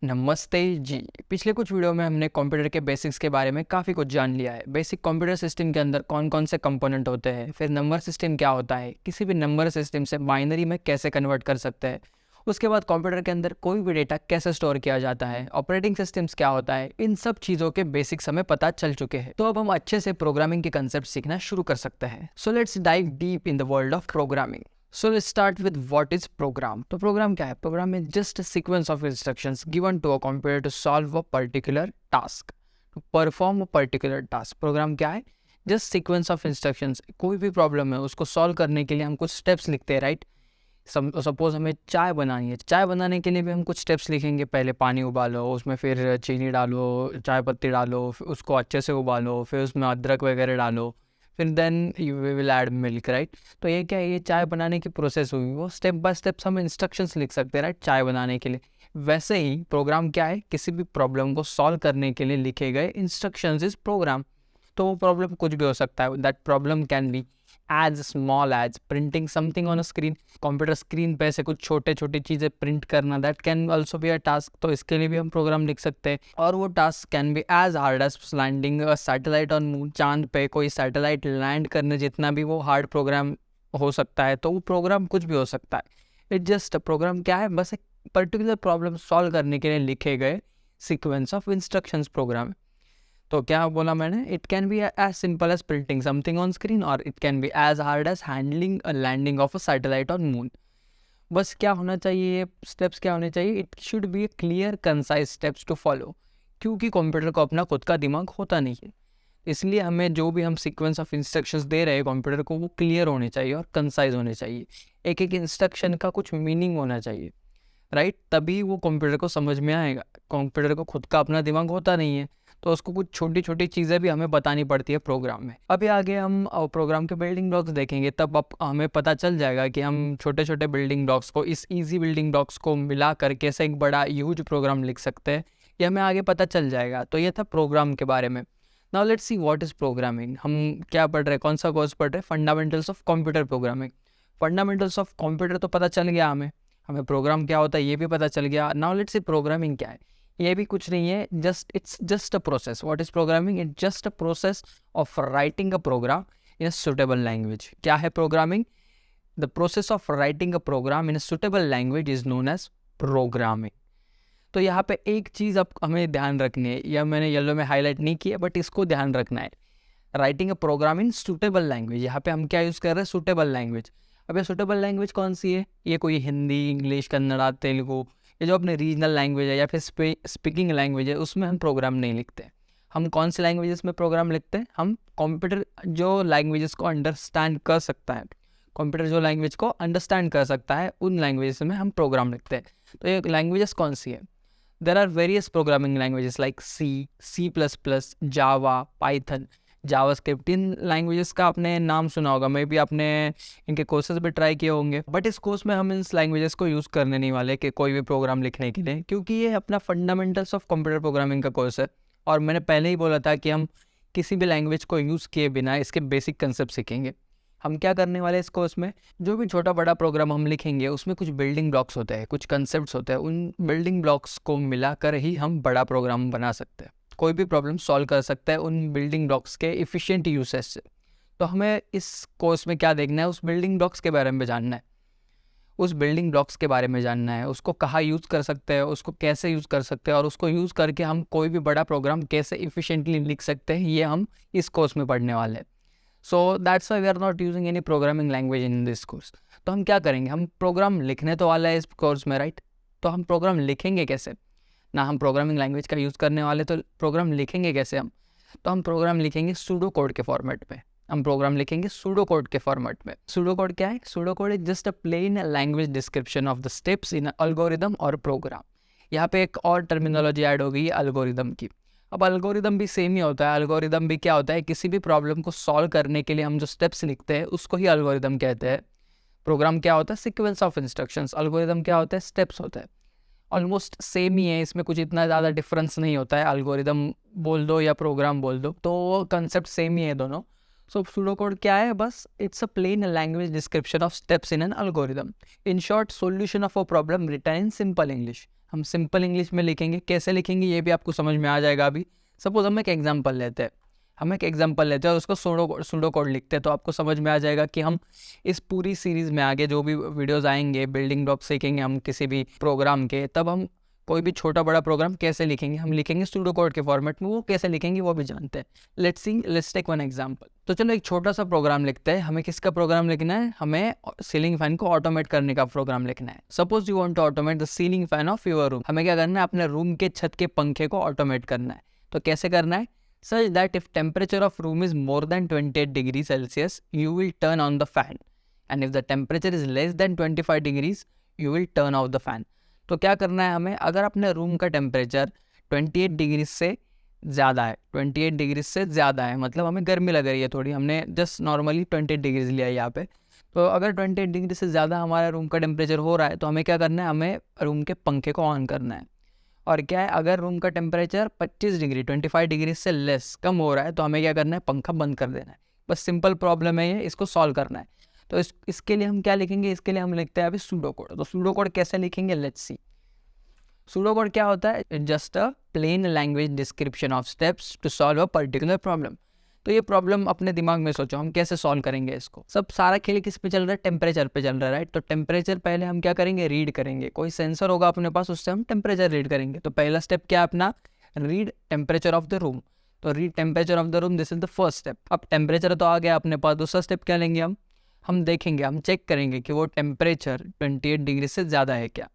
नमस्ते जी। पिछले कुछ वीडियो में हमने कंप्यूटर के बेसिक्स के बारे में काफ़ी कुछ जान लिया है। बेसिक कंप्यूटर सिस्टम के अंदर कौन कौन से कंपोनेंट होते हैं, फिर नंबर सिस्टम क्या होता है, किसी भी नंबर सिस्टम से बाइनरी में कैसे कन्वर्ट कर सकते हैं, उसके बाद कंप्यूटर के अंदर कोई भी डेटा कैसे स्टोर किया जाता है, ऑपरेटिंग सिस्टम्स क्या होता है, इन सब चीज़ों के बेसिक्स हमें पता चल चुके हैं। तो अब हम अच्छे से प्रोग्रामिंग के कंसेप्ट सीखना शुरू कर सकते हैं। So let's dive deep in the world of programming. So let's start with what is program. तो program क्या है? Program is just a sequence of instructions given to a computer to solve a particular task, to perform a particular task. Program क्या है? Just sequence of instructions. कोई भी problem है उसको solve करने के लिए हम कुछ स्टेप्स लिखते हैं, राइट? सपोज हमें चाय बनानी है, चाय बनाने के लिए भी हम कुछ स्टेप्स लिखेंगे। पहले पानी उबालो, उसमें फिर चीनी डालो, चाय पत्ती डालो, फिर उसको अच्छे से उबालो, फिर उसमें अदरक वगैरह डालो, फिर then you will add milk, right? तो ये क्या है? ये चाय बनाने की प्रोसेस हुई, वो स्टेप बाय स्टेप्स हम इंस्ट्रक्शंस लिख सकते हैं, राइट? चाय बनाने के लिए। वैसे ही प्रोग्राम क्या है? किसी भी प्रॉब्लम को सॉल्व करने के लिए लिखे गए इंस्ट्रक्शंस इज प्रोग्राम। तो वो प्रॉब्लम कुछ भी हो सकता है। That problem can be as small as printing something on a screen. Computer screen पे ऐसे कुछ छोटे छोटी चीज़ें प्रिंट करना, that can also be a task. तो इसके लिए भी हम प्रोग्राम लिख सकते हैं। और वो task can be as hard as landing a satellite on moon. चांद पे कोई सैटेलाइट लैंड करने जितना भी वो हार्ड प्रोग्राम हो सकता है। तो वो प्रोग्राम कुछ भी हो सकता है। इट जस्ट प्रोग्राम क्या है? बस एक पर्टिकुलर प्रॉब्लम सॉल्व करने के लिए लिखे गए सीक्वेंस ऑफ इंस्ट्रक्शंस प्रोग्राम। तो क्या बोला मैंने? It can be as simple as printing something on screen, और it can be as hard as handling a landing of a satellite on moon. बस क्या होना चाहिए? स्टेप्स क्या होने चाहिए? It should be a clear concise steps to follow. क्योंकि computer को अपना खुद का दिमाग होता नहीं है, इसलिए हमें जो भी हम सीक्वेंस ऑफ इंस्ट्रक्शंस दे रहे हैं कंप्यूटर को, वो क्लियर होने चाहिए और कंसाइज होने चाहिए। एक एक इंस्ट्रक्शन का कुछ मीनिंग होना चाहिए, राइट? तभी वो कंप्यूटर को समझ में आएगा। कंप्यूटर को खुद का अपना दिमाग होता नहीं है, तो उसको कुछ छोटी छोटी चीज़ें भी हमें बतानी पड़ती है प्रोग्राम में। अभी आगे हम प्रोग्राम के बिल्डिंग ब्लॉक्स देखेंगे, तब अब हमें पता चल जाएगा कि हम छोटे छोटे बिल्डिंग ब्लॉक्स को, इस ईजी बिल्डिंग ब्लॉक्स को मिला कर कैसे एक बड़ा ह्यूज प्रोग्राम लिख सकते हैं, ये हमें आगे पता चल जाएगा। तो ये था प्रोग्राम के बारे में। Now let's see what is programming. हम क्या पढ़ रहे हैं? कौन सा कोर्स पढ़ रहे हैं? Fundamentals of computer programming. Fundamentals of computer तो पता चल गया हमें, हमें प्रोग्राम क्या होता है ये भी पता चल गया। नाउ लेट्स सी प्रोग्रामिंग क्या है। ये भी कुछ नहीं है, it's just a process. What is programming? It's just a process of writing a program in a suitable language. क्या है programming? The process of writing a program in a suitable language is known as programming. तो यहाँ पे एक चीज़ अब हमें ध्यान रखनी है, यह मैंने येलो में हाईलाइट नहीं किया, बट इसको ध्यान रखना है। Writing a program in suitable language, यहाँ पे हम क्या यूज़ कर रहे हैं? Suitable language. अब ये सूटेबल लैंग्वेज कौन सी है? ये कोई हिंदी, इंग्लिश, कन्नड़ा, तेलुगु, ये जो अपने रीजनल लैंग्वेज है या फिर स्पीकिंग लैंग्वेज है, उसमें हम प्रोग्राम नहीं लिखते। हम कौन सी लैंग्वेजेस में प्रोग्राम लिखते हैं? हम कंप्यूटर जो लैंग्वेजेस को अंडरस्टैंड कर सकता है, कंप्यूटर जो लैंग्वेज को अंडरस्टैंड कर सकता है, उन लैंग्वेजेस में हम प्रोग्राम लिखते हैं। तो ये लैंग्वेजेस कौन सी है? There are various programming languages like C, C++, Java, Python, JavaScript. इन लैंग्वेजेस का आपने नाम सुना होगा, मे बी आपने इनके कोर्सेज भी ट्राई किए होंगे, बट इस कोर्स में हम इन लैंग्वेजेस को यूज़ करने नहीं वाले कि कोई भी प्रोग्राम लिखने के लिए, क्योंकि ये अपना फंडामेंटल्स ऑफ कंप्यूटर प्रोग्रामिंग का कोर्स है। और मैंने पहले ही बोला था कि हम किसी भी लैंग्वेज को यूज़ किए बिना इसके बेसिक कंसेप्ट सीखेंगे। हम क्या करने वाले इस कोर्स में? जो भी छोटा बड़ा प्रोग्राम हम लिखेंगे उसमें कुछ बिल्डिंग ब्लॉक्स होते हैं, कुछ कंसेप्ट्स होते हैं। उन बिल्डिंग ब्लॉक्स को मिलाकर ही हम बड़ा प्रोग्राम बना सकते हैं, कोई भी प्रॉब्लम सॉल्व कर सकता है उन बिल्डिंग ब्लॉक्स के इफ़िशिएंट यूसेज से। तो हमें इस कोर्स में क्या देखना है? उस बिल्डिंग ब्लॉक्स के बारे में जानना है, उस बिल्डिंग ब्लॉक्स के बारे में जानना है, उसको कहाँ यूज़ कर सकते हैं, उसको कैसे यूज़ कर सकते हैं, और उसको यूज़ करके हम कोई भी बड़ा प्रोग्राम कैसे इफ़िशिएंटली लिख सकते हैं, ये हम इस कोर्स में पढ़ने वाले हैं। So that's why we are not using any programming language in this course. तो हम क्या करेंगे? हम प्रोग्राम लिखने तो वाला है इस कोर्स में, राइट? तो हम प्रोग्राम लिखेंगे कैसे? ना हम प्रोग्रामिंग लैंग्वेज का यूज़ करने वाले, तो प्रोग्राम लिखेंगे कैसे हम? तो हम प्रोग्राम लिखेंगे सूडो कोड के फॉर्मेट में। हम प्रोग्राम लिखेंगे सूडो कोड के फॉर्मेट में। सूडो कोड क्या है? Pseudo code is just a plain language description of the steps in algorithm और प्रोग्राम। यहाँ पे एक और टर्मिनोलॉजी ऐड हो गई है एल्गोरिदम की। अब एल्गोरिदम भी सेम ही होता है। एल्गोरिदम भी क्या होता है? किसी भी प्रॉब्लम को सॉल्व करने के लिए हम जो स्टेप्स लिखते हैं उसको ही एल्गोरिदम कहते हैं। प्रोग्राम क्या होता है? Sequence of instructions. एल्गोरिदम क्या होता है? स्टेप्स होता है। ऑलमोस्ट सेम ही है, इसमें कुछ इतना ज़्यादा डिफरेंस नहीं होता है। एल्गोरिदम बोल दो या प्रोग्राम बोल दो, तो कंसेप्ट सेम ही है दोनों। सो सूडो कोड क्या है? बस it's a plain language description of steps in an algorithm. In short, solution of a problem written in simple English. हम सिंपल इंग्लिश में लिखेंगे, कैसे लिखेंगे ये भी आपको समझ में आ जाएगा अभी। सपोज हम एक एग्जांपल लेते हैं, और उसको सूडो कोड लिखते हैं, तो आपको समझ में आ जाएगा कि हम इस पूरी सीरीज़ में आगे जो भी वीडियोज़ आएंगे, बिल्डिंग ब्लॉक्स सीखेंगे हम किसी भी प्रोग्राम के, तब हम कोई भी छोटा बड़ा प्रोग्राम कैसे लिखेंगे, हम लिखेंगे सूडो कोड के फॉर्मेट में। वो कैसे लिखेंगे वो भी जानते हैं। Let's take one example. तो चलो एक छोटा सा प्रोग्राम लिखते हैं। हमें किसका प्रोग्राम लिखना है? हमें सीलिंग फैन को ऑटोमेट करने का प्रोग्राम लिखना है। Suppose you want to automate the ceiling fan of your room. हमें क्या करना है? अपने रूम के छत के पंखे को ऑटोमेट करना है। तो कैसे करना है? Such that if temperature of room is more than 28 degrees Celsius, you will turn on the fan. And if the temperature is less than 25 degrees, you will turn off the fan. तो क्या करना है हमें? अगर अपने room का temperature 28 degree से ज़्यादा है, 28 डिग्री से ज़्यादा है, मतलब हमें गर्मी लग रही है थोड़ी, हमने जस्ट नॉर्मली 28 डिग्रीज लिया है यहाँ पे। तो अगर 28 डिग्री से ज़्यादा हमारा रूम का टेम्परेचर हो रहा है, तो हमें क्या करना है? हमें रूम के पंखे को ऑन करना है। और क्या है? अगर रूम का टेम्परेचर 25 डिग्री 25 डिग्री से लेस कम हो रहा है, तो हमें क्या करना है? पंखा बंद कर देना है। बस सिंपल प्रॉब्लम है ये, इसको सॉल्व करना है। तो इसके लिए हम क्या लिखेंगे? इसके लिए हम लिखते हैं अभी सूडो कोड। तो सूडो कोड कैसे लिखेंगे? Let's see. सूडो कोड क्या होता है? Just a plain language description of steps to solve a particular problem. तो ये प्रॉब्लम अपने दिमाग में सोचो, हम कैसे सॉल्व करेंगे इसको। सब सारा खेल किस पे चल रहा है? टेम्परेचर पे चल रहा है, राइट? तो टेम्परेचर पहले हम क्या करेंगे? रीड करेंगे। कोई सेंसर होगा अपने पास, उससे हम टेम्परेचर रीड करेंगे। तो पहला स्टेप क्या है अपना? Read temperature of the room. तो read temperature of the room, this is the first step. अब टेम्परेचर तो आ गया अपने पास, दूसरा स्टेप क्या लेंगे हम देखेंगे, हम चेक करेंगे कि वो टेम्परेचर 28 डिग्री से ज़्यादा है क्या।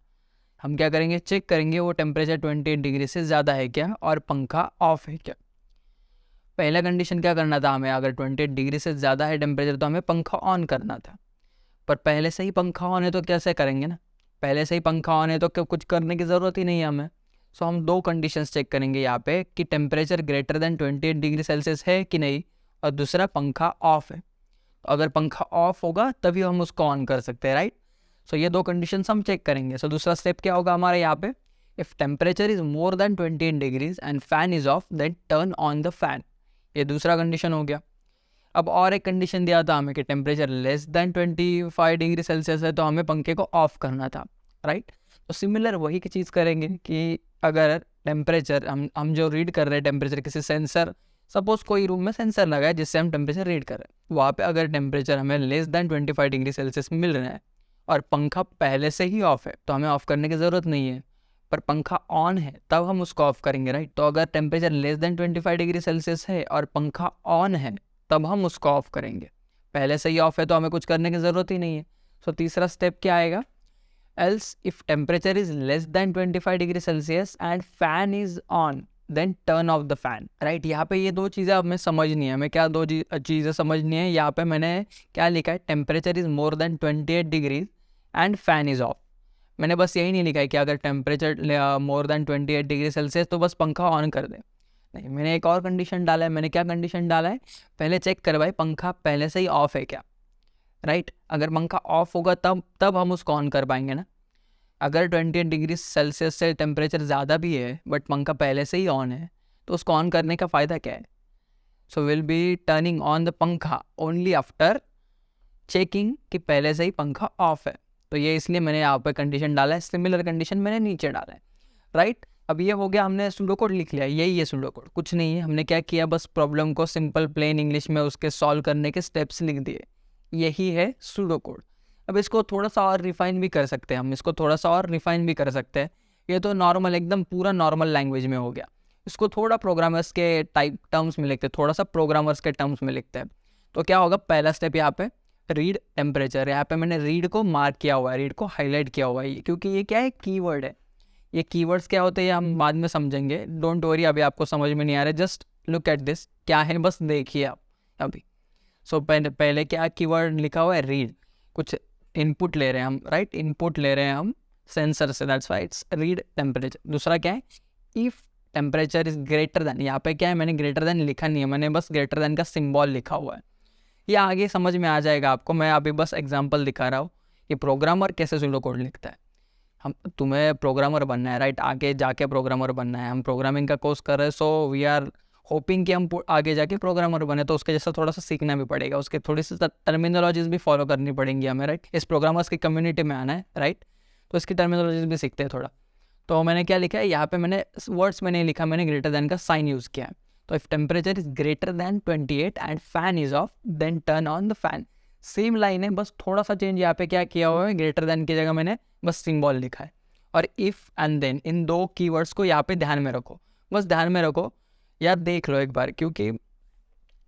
हम क्या करेंगे? चेक करेंगे वो टेम्परेचर 28 डिग्री से ज़्यादा है क्या और पंखा ऑफ है क्या। पहला कंडीशन क्या करना था हमें? अगर 28 डिग्री से ज़्यादा है टेम्परेचर, तो हमें पंखा ऑन करना था। पर पहले से ही पंखा ऑन है, तो कैसे करेंगे ना? पहले से ही पंखा ऑन है तो कुछ करने की ज़रूरत ही नहीं है हमें। सो हम दो कंडीशंस चेक करेंगे यहाँ पे कि temperature greater than 28 degree Celsius है कि नहीं, और दूसरा पंखा ऑफ है। तो अगर पंखा ऑफ होगा तभी हम उसको ऑन कर सकते हैं, राइट? सो ये दो कंडीशंस हम चेक करेंगे। सो दूसरा स्टेप क्या होगा हमारे यहाँ पे? If temperature is more than 28 degrees and fan is off, then turn on the fan. ये दूसरा कंडीशन हो गया। अब और एक कंडीशन दिया था हमें कि temperature less than 25 degree Celsius है, तो हमें पंखे को ऑफ करना था, राइट? तो सिमिलर वही की चीज़ करेंगे कि अगर टेम्परेचर हम जो रीड कर रहे हैं टेम्परेचर किसी सेंसर, सपोज कोई रूम में सेंसर लगा है जिससे हम टेम्परेचर रीड कर रहे हैं, वहाँ पे अगर टेम्परेचर हमें लेस देन 25 डिग्री सेल्सियस मिल रहा है और पंखा पहले से ही ऑफ है, तो हमें ऑफ करने की ज़रूरत नहीं है। पर पंखा ऑन है तब हम उसको ऑफ करेंगे, राइट? तो अगर temperature less than 25 degree Celsius है और पंखा ऑन है, तब हम उसको ऑफ करेंगे। पहले से ही ऑफ है तो हमें कुछ करने की ज़रूरत ही नहीं है। सो तीसरा स्टेप क्या आएगा? Else if temperature is less than 25 degree Celsius and fan is on, then turn off the fan, right? यहाँ पे ये दो चीज़ें हमें समझनी है। हमें क्या दो चीज़ें समझनी है? यहाँ पे मैंने क्या लिखा है? Temperature is more than 28 degrees and fan is of. मैंने बस यही नहीं लिखा है कि अगर टेम्परेचर मोर देन 28 डिग्री सेल्सियस तो बस पंखा ऑन कर दे। नहीं, मैंने एक और कंडीशन डाला है। मैंने क्या कंडीशन डाला है? पहले चेक कर भाई पंखा पहले से ही ऑफ है क्या, राइट? अगर पंखा ऑफ होगा तब हम उसको ऑन कर पाएंगे ना। अगर 28 डिग्री सेल्सियस से टेम्परेचर ज़्यादा भी है बट पंखा पहले से ही ऑन है, तो उसको ऑन करने का फ़ायदा क्या है? So will be turning on the पंखा ओनली आफ्टर चेकिंग कि पहले से ही पंखा ऑफ है। तो ये इसलिए मैंने यहाँ पे कंडीशन डाला है। सिमिलर कंडीशन मैंने नीचे डाला है, राइट? अब ये हो गया, हमने सूडो कोड लिख लिया। यही है सूडो कोड, कुछ नहीं है। हमने क्या किया? बस प्रॉब्लम को सिंपल प्लेन इंग्लिश में उसके सॉल्व करने के स्टेप्स लिख दिए। यही है सूडो कोड। अब इसको थोड़ा सा और रिफाइन भी कर सकते हैं ये तो नॉर्मल एकदम पूरा नॉर्मल लैंग्वेज में हो गया। इसको थोड़ा प्रोग्रामर्स के टर्म्स में लिखते हैं, थोड़ा सा प्रोग्रामर्स के टर्म्स में लिखते हैं। तो क्या होगा? पहला स्टेप यहाँ पे रीड टेम्परेचर। यहाँ पे मैंने रीड को मार्क किया हुआ है, रीड को हाईलाइट किया हुआ है, क्योंकि ये क्या है? कीवर्ड है। ये कीवर्ड्स क्या होते हैं ये हम बाद में समझेंगे। डोंट वरी, अभी आपको समझ में नहीं आ रहा है। जस्ट लुक एट दिस, क्या है बस देखिए आप अभी। सो पहले क्या कीवर्ड लिखा हुआ है? रीड। कुछ इनपुट ले रहे हैं हम, राइट? इनपुट ले रहे हैं हम सेंसर से, that's why it's read temperature. दूसरा क्या है? If temperature is greater then. यहाँ पे क्या है? मैंने ग्रेटर देन लिखा नहीं है, मैंने बस ग्रेटर देन का सिम्बॉल लिखा हुआ है। ये आगे समझ में आ जाएगा आपको। मैं अभी बस एग्जाम्पल दिखा रहा हूँ कि प्रोग्रामर कैसे सूडो कोड लिखता है। तुम्हें प्रोग्रामर बनना है, राइट? आगे जाके प्रोग्रामर बनना है। हम प्रोग्रामिंग का कोर्स कर रहे हैं, सो वी आर होपिंग कि हम आगे जाके प्रोग्रामर बने, तो उसके जैसा थोड़ा सा सीखना भी पड़ेगा, उसके थोड़ी सी टर्मिनोलॉजीज भी फॉलो करनी पड़ेंगी हमें, राइट। इस प्रोग्रामर्स की कम्युनिटी में आना है, राइट, तो इसकी टर्मिनोलॉजीज भी सीखते हैं थोड़ा। तो मैंने क्या लिखा है यहाँ पे, मैंने वर्ड्स में नहीं लिखा, मैंने ग्रेटर देन का साइन यूज़ किया है। तो if temperature is greater than 28 and fan is off then turn on the fan. Same line है, बस थोड़ा सा चेंज यहाँ पे क्या किया हुआ है, ग्रेटर देन की जगह मैंने बस सिंबल लिखा है। और इफ़ एंड देन, इन दो कीवर्ड्स को यहाँ पे ध्यान में रखो, बस ध्यान में रखो, या देख लो एक बार, क्योंकि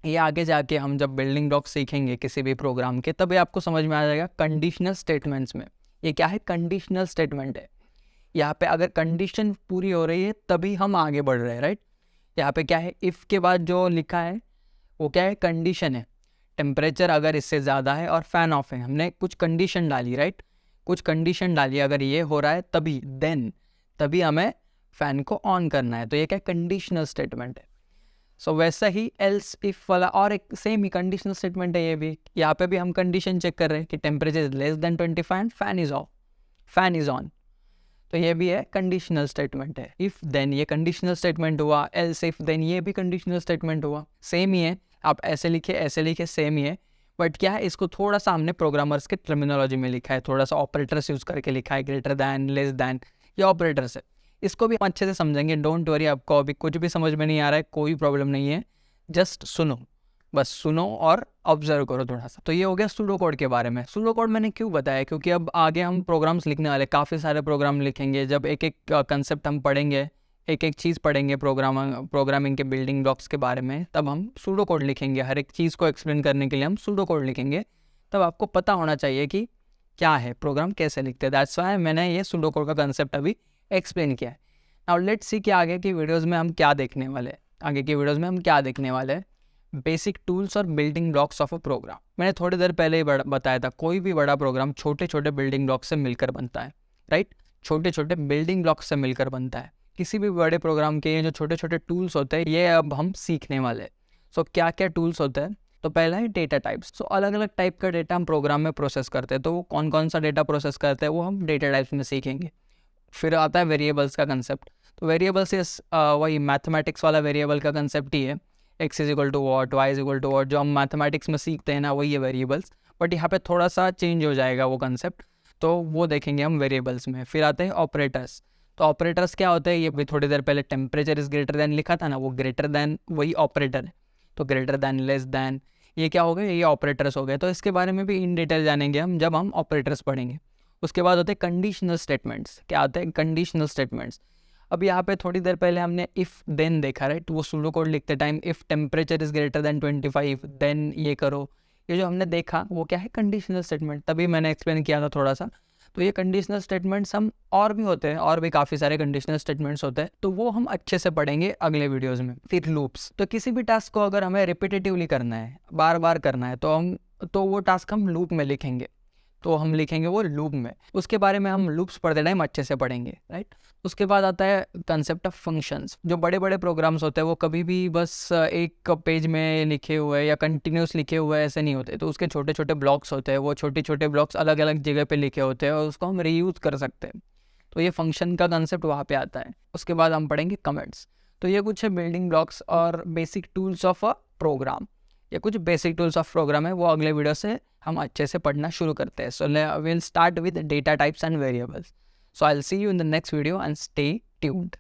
ये आगे जाके हम जब बिल्डिंग ब्लॉक्स सीखेंगे किसी भी प्रोग्राम के, तब ये आपको समझ में आ जाएगा। कंडीशनल स्टेटमेंट्स में ये क्या है, कंडीशनल स्टेटमेंट है। यहाँ पे अगर कंडीशन पूरी हो रही है तभी हम आगे बढ़ रहे हैं, राइट। यहाँ पे क्या है, इफ़ के बाद जो लिखा है वो क्या है, कंडीशन है। टेम्परेचर अगर इससे ज़्यादा है और फैन ऑफ है, हमने कुछ कंडीशन डाली, राइट, कुछ कंडीशन डाली, अगर ये हो रहा है तभी, देन तभी हमें फ़ैन को ऑन करना है। तो ये क्या कंडीशनल स्टेटमेंट है। सो वैसा ही एल्स इफ वाला और एक सेम ही कंडीशनल स्टेटमेंट है ये भी। यहाँ पे भी हम कंडीशन चेक कर रहे हैं कि temperature is less than 25 and fan is of, fan is on, तो ये भी है कंडीशनल स्टेटमेंट है। इफ देन ये कंडीशनल स्टेटमेंट हुआ, एल्स इफ देन ये भी कंडीशनल स्टेटमेंट हुआ। सेम ही है, आप ऐसे लिखे सेम ही है, बट क्या है, इसको थोड़ा सा हमने प्रोग्रामर्स के टर्मिनोलॉजी में लिखा है, थोड़ा सा ऑपरेटर्स यूज़ करके लिखा है, ग्रेटर दैन, लेस दैन, ये ऑपरेटर्स है। इसको भी हम अच्छे से समझेंगे, डोंट वरी। आपको अभी कुछ भी समझ में नहीं आ रहा है, कोई प्रॉब्लम नहीं है, जस्ट सुनो, बस सुनो और ऑब्जर्व करो थोड़ा सा। तो ये हो गया सूडो कोड के बारे में। सूडो कोड मैंने क्यों बताया, क्योंकि अब आगे हम प्रोग्राम्स लिखने वाले, काफ़ी सारे प्रोग्राम लिखेंगे। जब एक एक कंसेप्ट हम पढ़ेंगे, एक एक चीज़ पढ़ेंगे प्रोग्रामिंग के बिल्डिंग ब्लॉक्स के बारे में, तब हम सूडो कोड लिखेंगे। हर एक चीज़ को एक्सप्लेन करने के लिए हम सूडो कोड लिखेंगे। तब आपको पता होना चाहिए कि क्या है, प्रोग्राम कैसे लिखते हैं। दैट्स व्हाई मैंने ये सूडो कोड का कंसेप्ट अभी एक्सप्लेन किया है। नाउ लेट्स सी कि आगे की वीडियोज़ में हम क्या देखने वाले हैं। आगे की वीडियोज़ में हम क्या देखने वाले हैं, बेसिक टूल्स और building blocks of a program. मैंने थोड़ी देर पहले ही बताया था, कोई भी बड़ा प्रोग्राम छोटे छोटे बिल्डिंग ब्लॉक्स से मिलकर बनता है, राइट, छोटे छोटे बिल्डिंग ब्लॉक्स से मिलकर बनता है। किसी भी बड़े प्रोग्राम के जो छोटे छोटे टूल्स होते हैं, ये अब हम सीखने वाले हैं। सो क्या क्या टूल्स होते हैं, तो पहला है डेटा टाइप्स। सो अलग अलग टाइप का डेटा हम प्रोग्राम में प्रोसेस करते हैं, तो वो कौन कौन सा डेटा प्रोसेस करते हैं वो हम डेटा टाइप्स में सीखेंगे। फिर आता है वेरिएबल्स का कंसेप्ट। तो वेरिएबल्स वही मैथमेटिक्स वाला वेरिएबल का कंसेप्ट ही है, X is equal to what, Y is equal to what, जो हम मैथमेटिक्स में सीखते हैं ना, वही है वेरिएबल्स। बट यहाँ पे थोड़ा सा चेंज हो जाएगा वो कंसेप्ट, तो वो देखेंगे हम वेरिएबल्स में। फिर आते हैं ऑपरेटर्स। तो ऑपरेटर्स क्या होते हैं, ये भी थोड़ी देर पहले टेम्परेचर इज ग्रेटर दैन लिखा था ना, वो ग्रेटर दैन वही ऑपरेटर है। तो ग्रेटर दैन, लेस दैन, ये क्या हो गए, ये ऑपरेटर्स हो गए। तो इसके बारे में भी इन डिटेल जानेंगे हम जब हम ऑपरेटर्स पढ़ेंगे। उसके बाद होते हैं कंडीशनल स्टेटमेंट्स। क्या होते हैं कंडीशनल स्टेटमेंट्स। अब यहाँ पे थोड़ी देर पहले हमने इफ़ देन देखा, राइट, वो सूडो कोड लिखते time if temperature is greater than 25 then ये करो, ये जो हमने देखा वो क्या है, कंडीशनल स्टेटमेंट। तभी मैंने एक्सप्लेन किया था थोड़ा सा। तो ये कंडीशनल स्टेटमेंट्स हम और भी होते हैं, और भी काफ़ी सारे कंडीशनल स्टेटमेंट्स होते हैं, तो वो हम अच्छे से पढ़ेंगे अगले वीडियोज़ में। फिर लूप्स। तो किसी भी टास्क को अगर हमें रिपीटेटिवली करना है, बार बार करना है, तो वो टास्क हम लूप में लिखेंगे, तो हम लिखेंगे वो लूप में। उसके बारे में हम लूप्स पढ़ते टाइम अच्छे से पढ़ेंगे, राइट। उसके बाद आता है कंसेप्ट ऑफ फंक्शंस। जो बड़े बड़े प्रोग्राम्स होते हैं वो कभी भी बस एक पेज में लिखे हुए या कंटिन्यूस लिखे हुए ऐसे नहीं होते, तो उसके छोटे छोटे ब्लॉक्स होते हैं, वो छोटे छोटे ब्लॉक्स अलग अलग जगह पे लिखे होते हैं और उसको हम रीयूज़ कर सकते हैं। तो ये फंक्शन का कंसेप्ट वहाँ पे आता है। उसके बाद हम पढ़ेंगे कमेंट्स। तो ये कुछ है बिल्डिंग ब्लॉक्स और basic tools of a program. ये कुछ बेसिक टूल्स ऑफ प्रोग्राम है, वो अगले वीडियो से हम अच्छे से पढ़ना शुरू करते हैं। So will start with data types and variables. So I'll see you in the next video and stay tuned.